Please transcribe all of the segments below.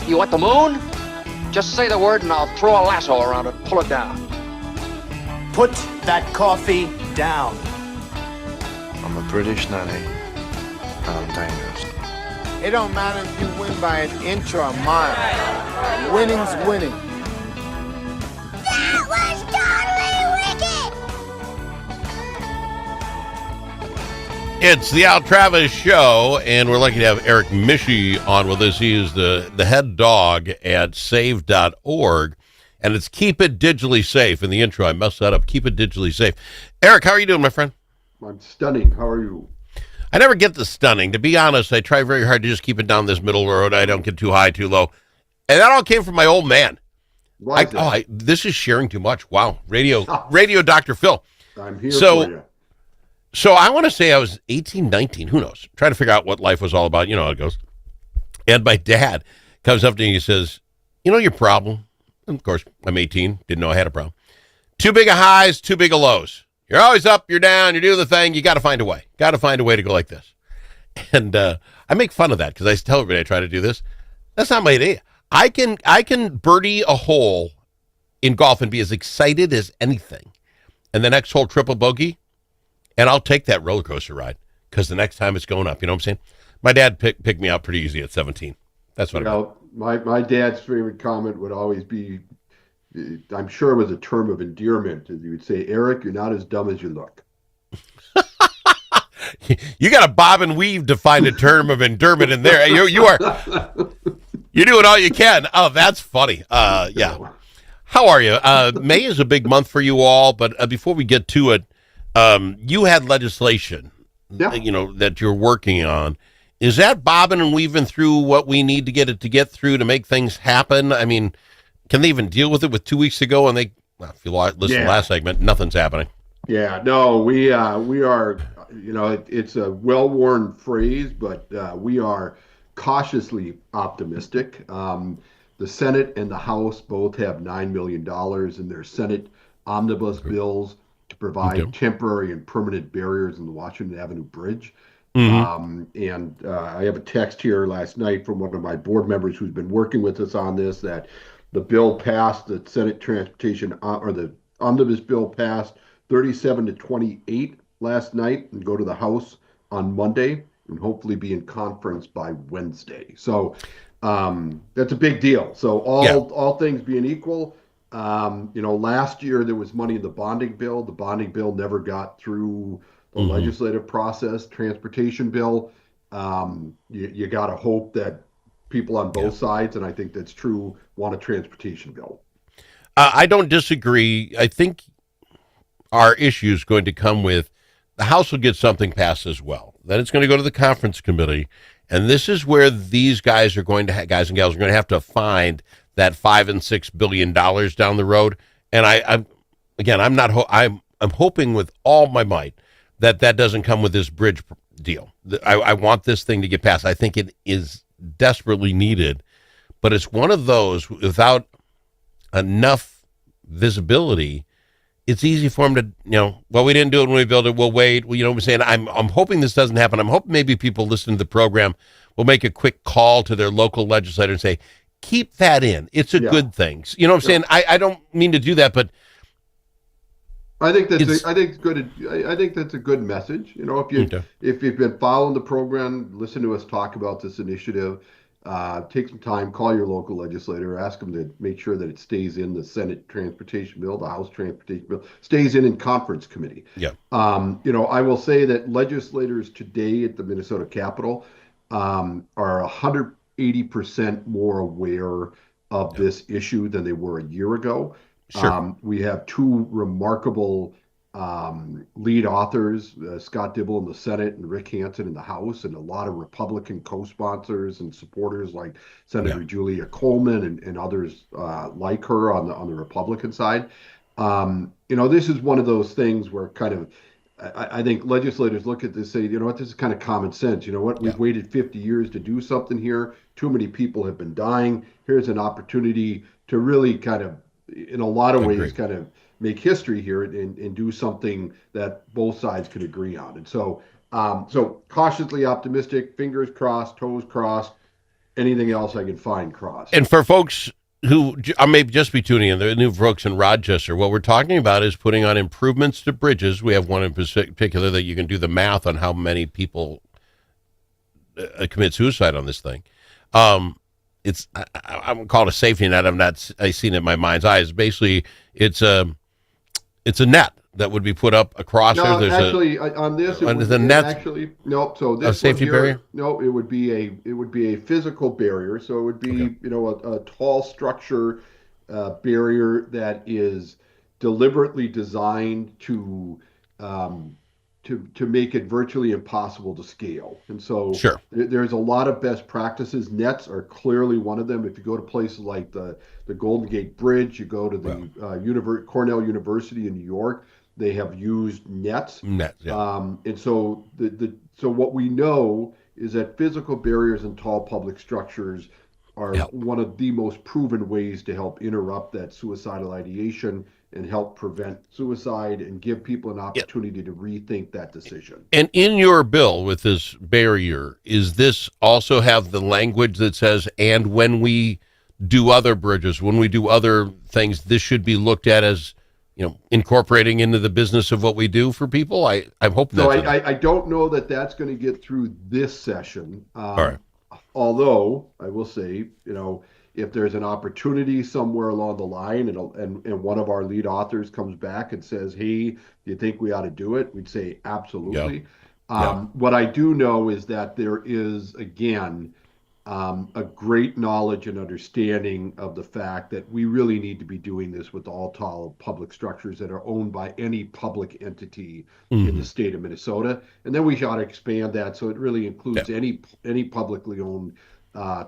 You want the moon? Just say the word and I'll throw a lasso around it and pull it down. Put that coffee down. I'm a British nanny, and I'm dangerous. It don't matter if you win by an inch or a mile. Winning's winning. That was totally wicked! It's the Al Travis Show, and we're lucky to have Erich Mische on with us. He is the head dog at S.A.V.E.org, and it's Keep It Digitally Safe. In the intro, I messed that up. Keep It Digitally Safe. Erich, how are you doing, my friend? I'm stunning. How are you? I never get the stunning. To be honest, I try very hard to just keep it down this middle road. I don't get too high, too low. And that all came from my old man. Why is that? This is sharing too much. Wow. Radio Dr. Phil. I'm here for you. So I want to say I was 18, 19. Who knows? Trying to figure out what life was all about. You know how it goes. And my dad comes up to me and he says, you know your problem? And of course, I'm 18. Didn't know I had a problem. Too big of highs, too big of lows. You're always up, you're down, you're doing the thing. You got to find a way. Got to find a way to go like this. And I make fun of that because I tell everybody I try to do this. That's not my idea. I can birdie a hole in golf and be as excited as anything. And the next hole triple bogey, and I'll take that roller coaster ride because the next time it's going up. You know what I'm saying? My dad picked me out pretty easy at 17. That's what I mean. My dad's favorite comment would always be, I'm sure it was a term of endearment. He would say, Erich, you're not as dumb as you look. You got to bob and weave to find a term of endearment in there. You're doing all you can. Oh, that's funny. Yeah. How are you? May is a big month for you all, but before we get to it, you had legislation, that you're working on. Is that bobbing and weaving through what we need to get through to make things happen? I mean, can they even deal with it with 2 weeks ago? And if you listen to the last segment, nothing's happening. Yeah, no, we are, it's a well-worn phrase, but we are cautiously optimistic. The Senate and the House both have $9 million in their Senate omnibus bills to provide temporary and permanent barriers in the Washington Avenue Bridge. Mm-hmm. I have a text here last night from one of my board members who's been working with us on this, that the bill passed, the Senate Transportation, or the omnibus bill passed 37 to 28 last night and go to the House on Monday and hopefully be in conference by Wednesday. So that's a big deal. So all things being equal, last year there was money in the bonding bill. The bonding bill never got through the legislative process. Transportation bill, you got to hope that people on both sides, and I think that's true, want a transportation bill. I don't disagree. I think our issue is going to come with the House will get something passed as well. Then it's going to go to the conference committee, and this is where these guys are going to guys and gals are going to have to find that $5 and $6 billion down the road. And I'm hoping with all my might that doesn't come with this bridge deal. I want this thing to get passed. I think it is desperately needed, but it's one of those without enough visibility. It's easy for them to, we didn't do it when we built it. We'll wait. Well, you know what I'm saying? I'm hoping this doesn't happen. I'm hoping maybe people listening to the program will make a quick call to their local legislator and say, keep that in. It's a good thing. You know what I'm saying? I don't mean to do that, but I think that's good. I think that's a good message. If you've been following the program, listen to us talk about this initiative. Take some time, call your local legislator, ask them to make sure that it stays in the Senate Transportation Bill, the House Transportation Bill, stays in conference committee. Yeah. I will say that legislators today at the Minnesota Capitol are 180% more aware of this issue than they were a year ago. Sure. We have two remarkable lead authors, Scott Dibble in the Senate and Rick Hansen in the House, and a lot of Republican co-sponsors and supporters like Senator Julia Coleman and others like her on the Republican side. This is one of those things where kind of I think legislators look at this and say, this is kind of common sense. We've waited 50 years to do something here. Too many people have been dying. Here's an opportunity to really kind of, in a lot of ways, kind of make history here and do something that both sides could agree on. And so cautiously optimistic, fingers crossed, toes crossed, anything else I can find crossed. And for folks who may just be tuning in, the new folks in Rochester, what we're talking about is putting on improvements to bridges. We have one in particular that you can do the math on how many people commit suicide on this thing. I'm going to call it a safety net. I've seen it in my mind's eye. Basically, it's a net that would be put up across No, there. actually, on this, it on would the it net- actually no. So this A safety one here, barrier? No, it would be a physical barrier. So it would be a tall structure barrier that is deliberately designed to make it virtually impossible to scale. And so Sure. there's a lot of best practices. Nets are clearly one of them. If you go to places like the Golden Gate Bridge, you go to the Cornell University in New York, they have used nets. Yeah. And so so what we know is that physical barriers in tall public structures are one of the most proven ways to help interrupt that suicidal ideation and help prevent suicide and give people an opportunity to rethink that decision. And in your bill with this barrier, is this also have the language that says, and when we do other bridges, when we do other things, this should be looked at as, incorporating into the business of what we do for people? I'm hoping So that's I don't know that that's going to get through this session. all right. Although I will say, if there's an opportunity somewhere along the line and one of our lead authors comes back and says, hey, do you think we ought to do it? We'd say absolutely. What I do know is that there is, again, a great knowledge and understanding of the fact that we really need to be doing this with all tall public structures that are owned by any public entity in the state of Minnesota. And then we ought to expand that so it really includes any publicly owned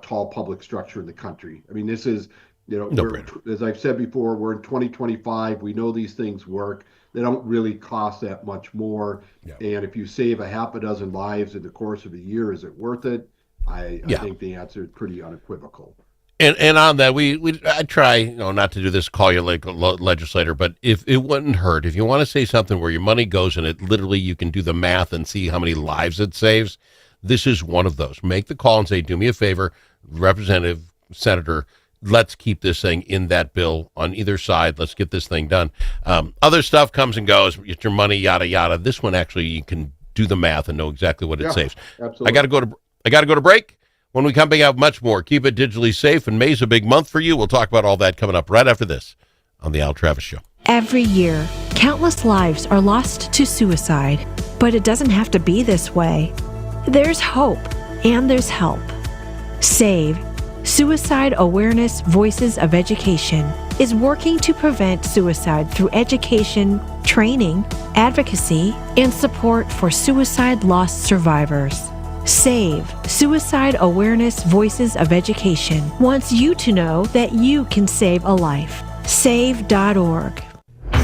tall public structure in the country. I mean, this is, as I've said before, we're in 2025. We know these things work. They don't really cost that much more. And if you save a half a dozen lives in the course of a year, is it worth it? I think the answer is pretty unequivocal. And on that, I try, not to do this, call you like a legislator, but if it wouldn't hurt, if you want to say something where your money goes and it literally, you can do the math and see how many lives it saves, this is one of those. Make the call and say, do me a favor, Representative, Senator, let's keep this thing in that bill on either side. Let's get this thing done. Other stuff comes and goes, get your money, yada, yada. This one, actually, you can do the math and know exactly what it saves. Absolutely. I got to go to break. When we come back, have much more. Keep it digitally safe, and May's a big month for you. We'll talk about all that coming up right after this on the Al Travis Show. Every year, countless lives are lost to suicide, but it doesn't have to be this way. There's hope, and there's help. S.A.V.E, Suicide Awareness Voices of Education, is working to prevent suicide through education, training, advocacy, and support for suicide loss survivors. S.A.V.E, Suicide Awareness Voices of Education, wants you to know that you can save a life. S.A.V.E.org.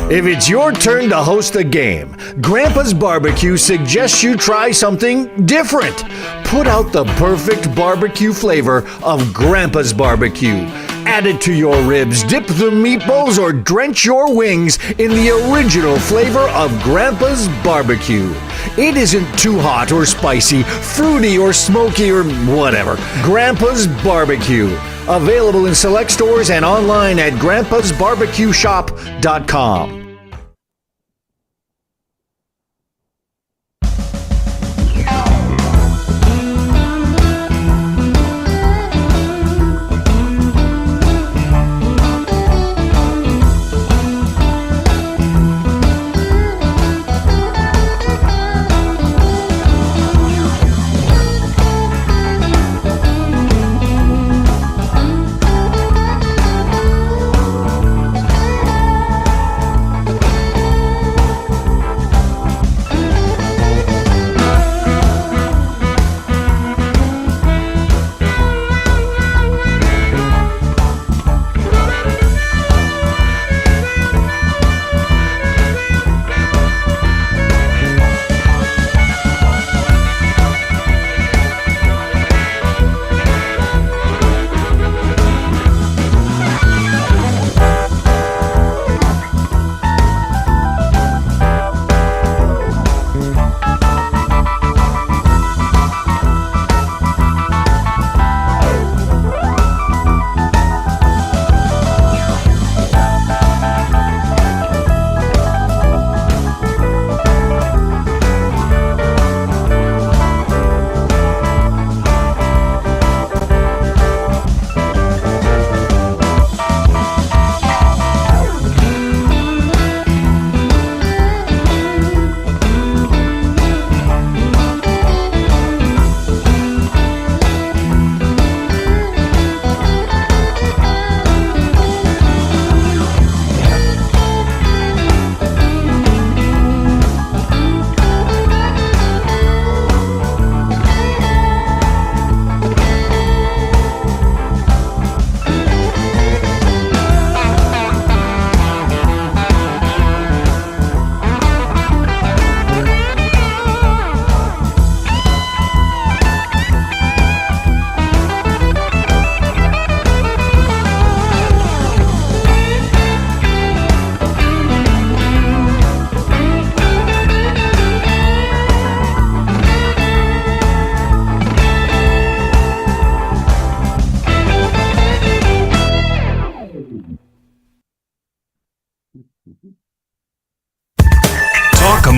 If it's your turn to host a game, Grandpa's Barbecue suggests you try something different. Put out the perfect barbecue flavor of Grandpa's Barbecue. Add it to your ribs, dip the meatballs, or drench your wings in the original flavor of Grandpa's Barbecue. It isn't too hot or spicy, fruity or smoky or whatever. Grandpa's Barbecue. Available in select stores and online at grandpasbarbecueshop.com.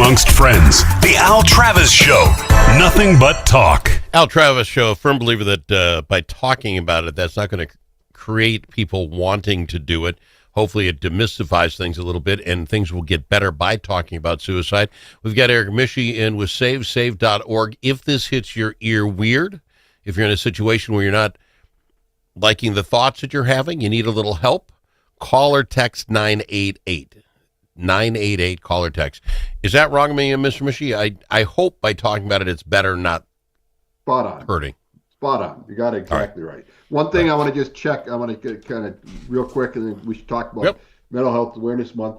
amongst friends. The Al Travis Show. Nothing but talk. Al Travis Show, a firm believer that by talking about it, that's not going to create people wanting to do it. Hopefully it demystifies things a little bit, and things will get better by talking about suicide. We've got Erich Mische in with S.A.V.E, S.A.V.E.org. If this hits your ear weird, if you're in a situation where you're not liking the thoughts that you're having, you need a little help, call or text 988. 988, call or text. Is that wrong, Mr. Mische? I hope by talking about it, it's better, not Spot on. hurting. Spot on. You got it exactly right. One thing I want to just check, I want to get kind of real quick, and then we should talk about Mental Health Awareness Month.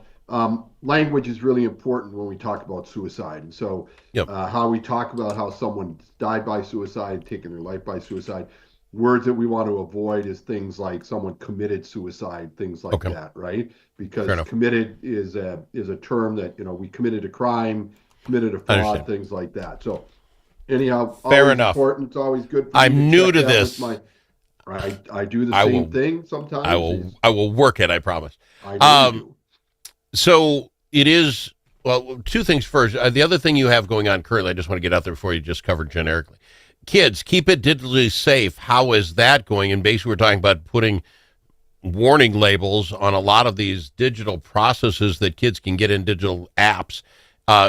Language is really important when we talk about suicide. And so how we talk about how someone died by suicide, taken their life by suicide, words that we want to avoid is things like someone committed suicide, things like that, right? Because committed is a term that, we committed a crime, committed a fraud, things like that. So anyhow, fair enough. Important. It's always good for I'm new to this. I do the same thing sometimes. I will work it, I promise. I do. So it is, well, two things first. The other thing you have going on currently, I just want to get out there before you just covered generically. Kids, keep it digitally safe. How is that going? And basically we're talking about putting warning labels on a lot of these digital processes that kids can get in digital apps.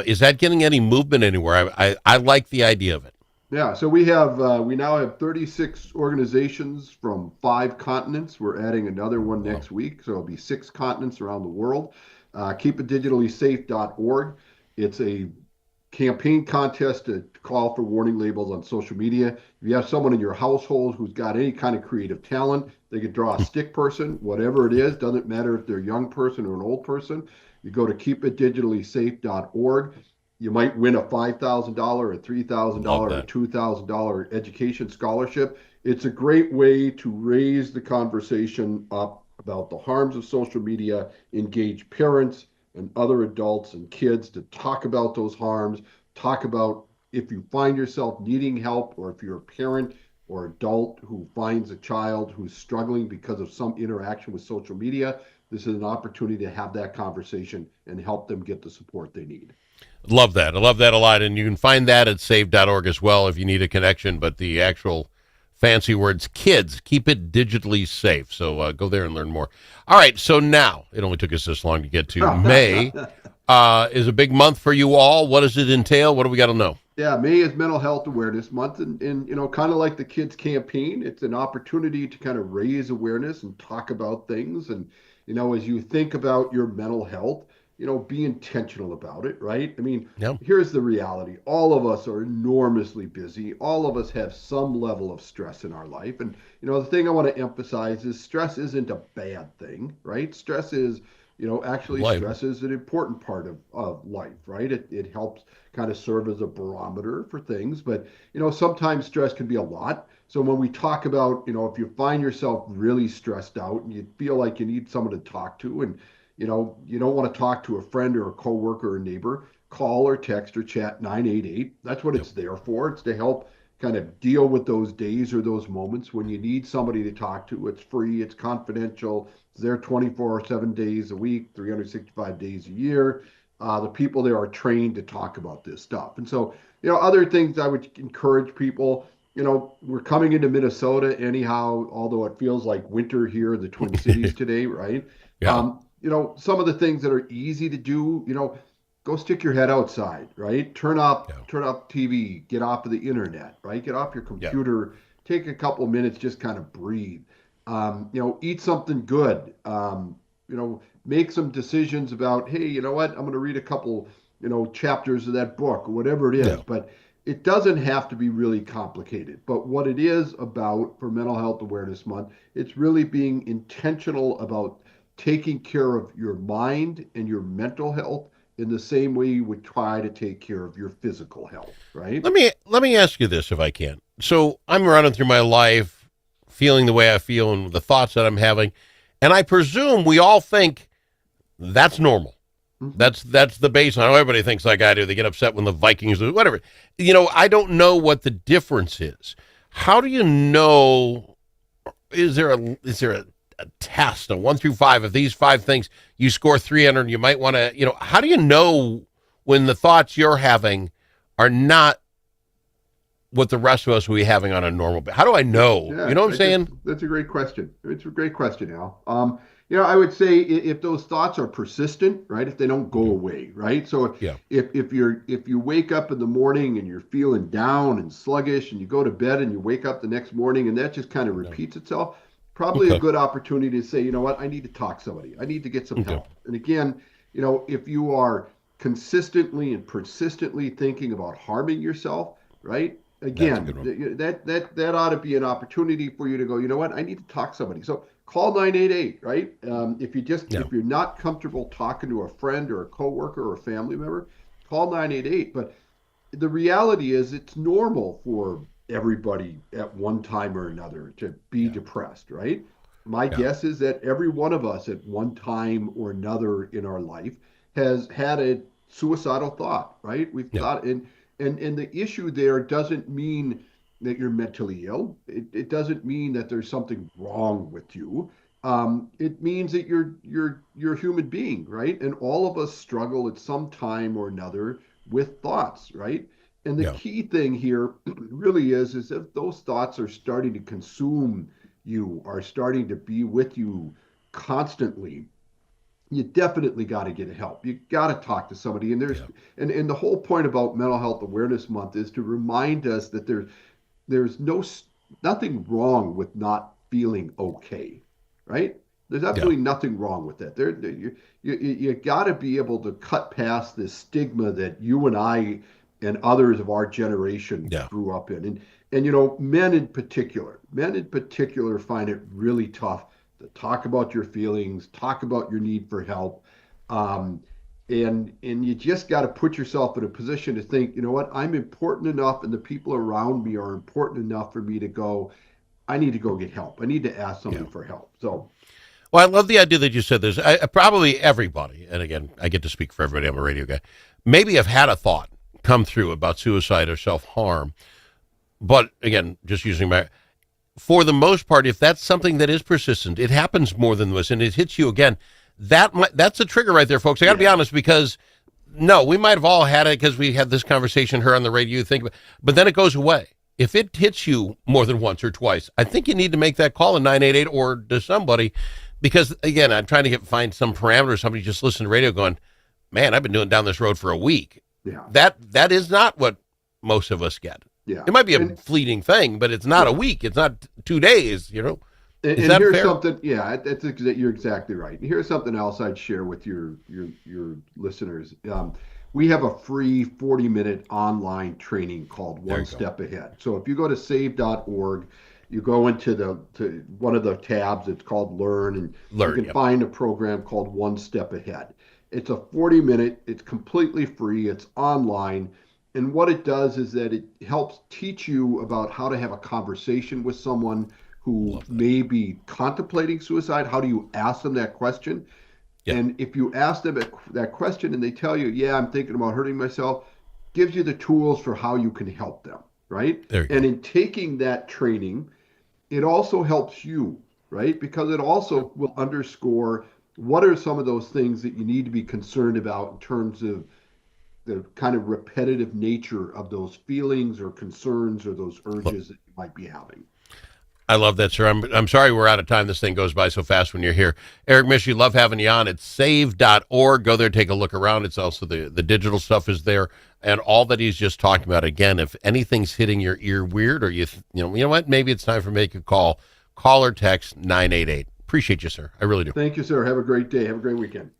Is that getting any movement anywhere? I like the idea of it. Yeah, so we now have 36 organizations from 5 continents. We're adding another one next week, so it'll be 6 continents around the world. KeepItDigitallySafe.org. It's a campaign contest to call for warning labels on social media. If you have someone in your household who's got any kind of creative talent, they could draw a stick person, whatever it is, doesn't matter if they're a young person or an old person. You go to KeepItDigitallySafe.org. You might win a $5,000, a $3,000, a $2,000 education scholarship. It's a great way to raise the conversation up about the harms of social media, engage parents and other adults and kids to talk about those harms, talk about if you find yourself needing help, or if you're a parent or adult who finds a child who's struggling because of some interaction with social media. This is an opportunity to have that conversation and help them get the support they need. Love that. I love that a lot. And you can find that at S.A.V.E.org as well if you need a connection. But the actual fancy words, kids, keep it digitally safe. So go there and learn more. All right. So now, it only took us this long to get to May. Is a big month for you all. What does it entail? What do we got to know? Yeah, May is Mental Health Awareness Month. And kind of like the kids campaign, it's an opportunity to kind of raise awareness and talk about things. And, as you think about your mental health, be intentional about it, right? I mean, here's the reality. All of us are enormously busy. All of us have some level of stress in our life. And, the thing I want to emphasize is stress isn't a bad thing, right? Stress is, stress is an important part of life, right? It helps kind of serve as a barometer for things. But, sometimes stress can be a lot. So when we talk about, if you find yourself really stressed out and you feel like you need someone to talk to, and you don't want to talk to a friend or a coworker or a neighbor, call or text or chat 988. That's what it's there for. It's to help kind of deal with those days or those moments when you need somebody to talk to. It's free, it's confidential, it's there 24/7 days a week, 365 days a year. The people there are trained to talk about this stuff. And so, other things I would encourage people, we're coming into Minnesota anyhow, although it feels like winter here in the Twin Cities today, right? Yeah. Some of the things that are easy to do, go stick your head outside, right? Turn off TV, get off of the internet, right? Get off your computer, take a couple of minutes, just kind of breathe. Eat something good. Make some decisions about, hey, you know what? I'm going to read a couple, chapters of that book or whatever it is. Yeah. But it doesn't have to be really complicated. But what it is about for Mental Health Awareness Month, it's really being intentional about taking care of your mind and your mental health in the same way you would try to take care of your physical health, right? Let me ask you this, if I can. So I'm running through my life, feeling the way I feel and the thoughts that I'm having, and I presume we all think that's normal. Mm-hmm. That's the baseline. Everybody thinks like I do. They get upset when the Vikings lose, whatever. I don't know what the difference is. How do you know? Is there a test, a 1 through 5 of these 5 things? You score 300. You might want to. How do you know when the thoughts you're having are not what the rest of us will be having on a normal basis? How do I know? Yeah, You know what I'm saying? That's a great question. It's a great question, Al. I would say if those thoughts are persistent, right? If they don't go away, right? So Yeah. if you wake up in the morning and you're feeling down and sluggish, and you go to bed and you wake up the next morning and that just kind of repeats itself, probably a Okay. good opportunity to say, you know what, I need to talk to somebody. I need to get some help. And again, if you are consistently and persistently thinking about harming yourself, right? Again, that ought to be an opportunity for you to go, you know what, I need to talk to somebody. So call 988, right? If you're not comfortable talking to a friend or a coworker or a family member, call 988. But the reality is it's normal for everybody at one time or another to be depressed, right? My guess is that every one of us at one time or another in our life has had a suicidal thought, right? We've thought, and the issue there doesn't mean that you're mentally ill. It doesn't mean that there's something wrong with you. It means that you're a human being, right? And all of us struggle at some time or another with thoughts, right? And the key thing here really is if those thoughts are starting to consume you, are starting to be with you constantly, you definitely got to get help. You got to talk to somebody. And and the whole point about Mental Health Awareness Month is to remind us that there's nothing wrong with not feeling okay, right? There's absolutely nothing wrong with that. You got to be able to cut past this stigma that you and I and others of our generation grew up in. And men in particular find it really tough to talk about your feelings, talk about your need for help. And you just got to put yourself in a position to think, you know what, I'm important enough and the people around me are important enough for me to go, I need to go get help. I need to ask somebody for help. So, well, I love the idea that you said this. Probably everybody, and again, I get to speak for everybody. I'm a radio guy. Maybe have had a thought come through about suicide or self-harm. But again, just using for the most part, if that's something that is persistent, it happens more than this, and it hits you again. That's a trigger right there, folks. I got to be honest, because no, we might have all had it because we had this conversation here on the radio. But then it goes away. If it hits you more than once or twice, I think you need to make that call in 988 or to somebody, because again, I'm trying to find some parameter. Somebody just listened to radio going, man, I've been doing down this road for a week. Yeah, that is not what most of us get. Yeah, it might be a fleeting thing, but it's not a week. It's not 2 days. Is that here's fair? something. Yeah, you're exactly right. And here's something else I'd share with your listeners. We have a free 40-minute online training called One Step Ahead. So if you go to S.A.V.E..org, you go into one of the tabs. It's called Learn, and you can find a program called One Step Ahead. It's a 40-minute. It's completely free. It's online. And what it does is that it helps teach you about how to have a conversation with someone who may be contemplating suicide. How do you ask them that question? Yeah. And if you ask them that question and they tell you, yeah, I'm thinking about hurting myself, gives you the tools for how you can help them, right? And in taking that training, it also helps you, right? Because it also will underscore what are some of those things that you need to be concerned about in terms of the kind of repetitive nature of those feelings or concerns or those urges that you might be having. I love that, sir. I'm sorry we're out of time. This thing goes by so fast when you're here. Erich, Mische, love having you on. It's S.A.V.E.org. Go there, take a look around. It's also the digital stuff is there, and all that he's just talked about. Again, if anything's hitting your ear weird, or you know what, maybe it's time for make a call. Call or text 988. Appreciate you, sir. I really do. Thank you, sir. Have a great day. Have a great weekend.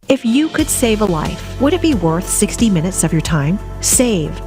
If you could save a life, would it be worth 60 minutes of your time? Save